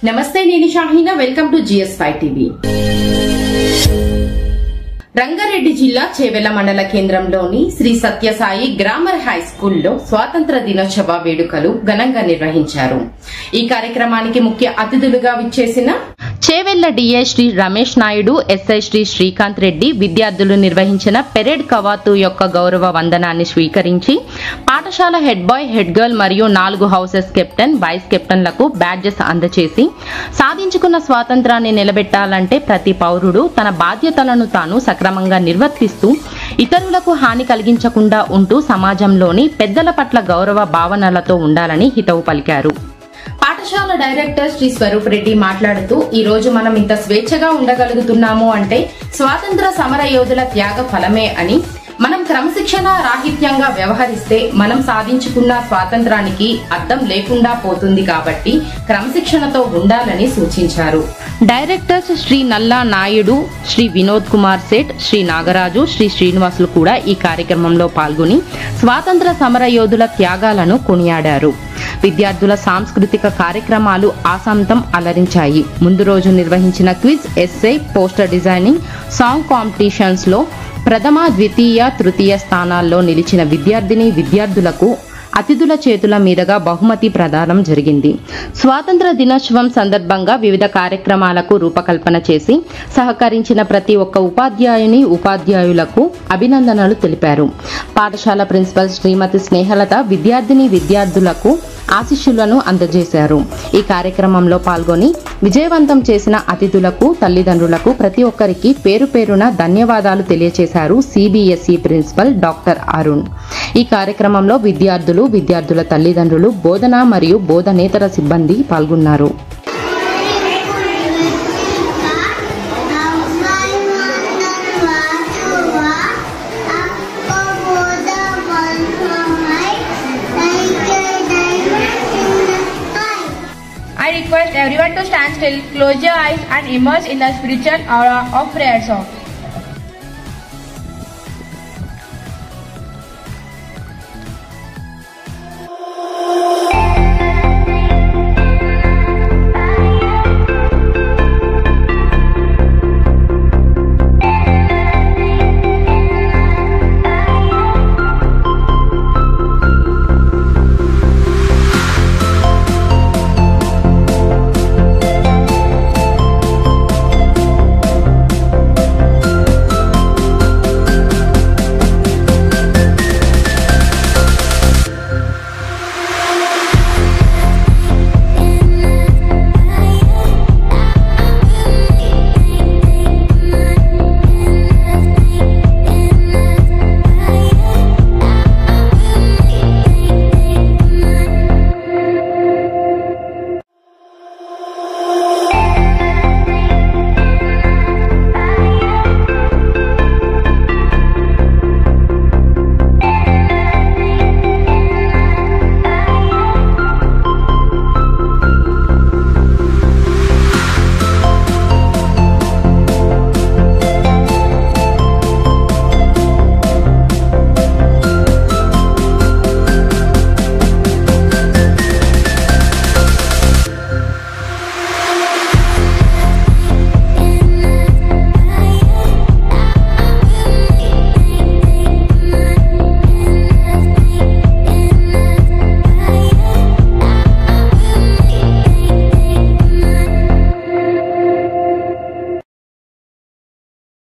నమస్తే, నేను Shaheena. Welcome to GS5 TV. Rangareddy జిల్లా చేవెళ్ల మండల కేంద్రంలోని శ్రీ సత్యసాయి గ్రామర్ హై స్కూల్లో స్వాతంత్ర దినోత్సవ వేడుకలు ఘనంగా నిర్వహించారు. ఈ కార్యక్రమానికి ముఖ్య అతిథులుగా విచ్చేసిన చేవెళ్ల డిఏ శ్రీ రమేష్ నాయుడు, ఎస్ఐ శ్రీ శ్రీకాంత్ రెడ్డి విద్యార్థులు నిర్వహించిన పెరేడ్ కవాతు యొక్క గౌరవ వందనాన్ని స్వీకరించి పాఠశాల హెడ్ బాయ్, హెడ్ గర్ల్ మరియు 4 హౌసెస్ కెప్టెన్, వైస్ కెప్టెన్లకు బ్యాడ్జెస్ అందజేసి సాధించుకున్న స్వాతంత్రాన్ని నిలబెట్టాలంటే ప్రతి పౌరుడు తన బాధ్యతలను తాను సక్రమంగా నిర్వర్తిస్తూ ఇతరులకు హాని కలిగించకుండా ఉంటూ సమాజంలోని పెద్దల పట్ల గౌరవ భావనలతో ఉండాలని హితవు పలికారు. పాఠశాల డైరెక్టర్ శ్రీ స్వరూప్ రెడ్డి మాట్లాడుతూ, ఈ రోజు మనం ఇంత స్వేచ్ఛగా ఉండగలుగుతున్నాము అంటే స్వాతంత్ర సమర యోధుల త్యాగ ఫలమే అని, మనం క్రమశిక్షణ రాహిత్యంగా వ్యవహరిస్తే మనం సాధించుకున్న స్వాతంత్రానికి అర్థం లేకుండా పోతుంది కాబట్టి క్రమశిక్షణతో ఉండాలని సూచించారు. డైరెక్టర్స్ శ్రీ నల్లా నాయుడు, శ్రీ వినోద్ కుమార్ సేట్, శ్రీ నాగరాజు, శ్రీ శ్రీనివాసులు కూడా ఈ కార్యక్రమంలో పాల్గొని స్వాతంత్ర సమర యోధుల త్యాగాలను కొనియాడారు. విద్యార్థుల సాంస్కృతిక కార్యక్రమాలు ఆసాంతం అలరించాయి. ముందు రోజు నిర్వహించిన quiz, essay, poster designing, song competitions లో ప్రథమ, ద్వితీయ, తృతీయ స్థానాల్లో నిలిచిన విద్యార్థులకు అతిథుల చేతుల మీదుగా బహుమతి ప్రదానం జరిగింది. స్వాతంత్ర దినోత్సవం సందర్భంగా వివిధ కార్యక్రమాలకు రూపకల్పన చేసి సహకరించిన ప్రతి ఒక్క ఉపాధ్యాయులకు అభినందనలు తెలిపారు. పాఠశాల ప్రిన్సిపల్ శ్రీమతి స్నేహలత విద్యార్థులకు ఆశీస్సులను అందజేశారు. ఈ కార్యక్రమంలో పాల్గొని విజయవంతం చేసిన అతిథులకు, తల్లిదండ్రులకు ప్రతి ఒక్కరికి పేరు పేరున ధన్యవాదాలు తెలియజేశారు CBSE ప్రిన్సిపల్ డాక్టర్ అరుణ్. ఈ కార్యక్రమంలో విద్యార్థుల తల్లిదండ్రులు, బోధన మరియు బోధనేతర సిబ్బంది పాల్గొన్నారు. I request everyone to stand still, close your eyes and immerse in the spiritual aura of prayer song.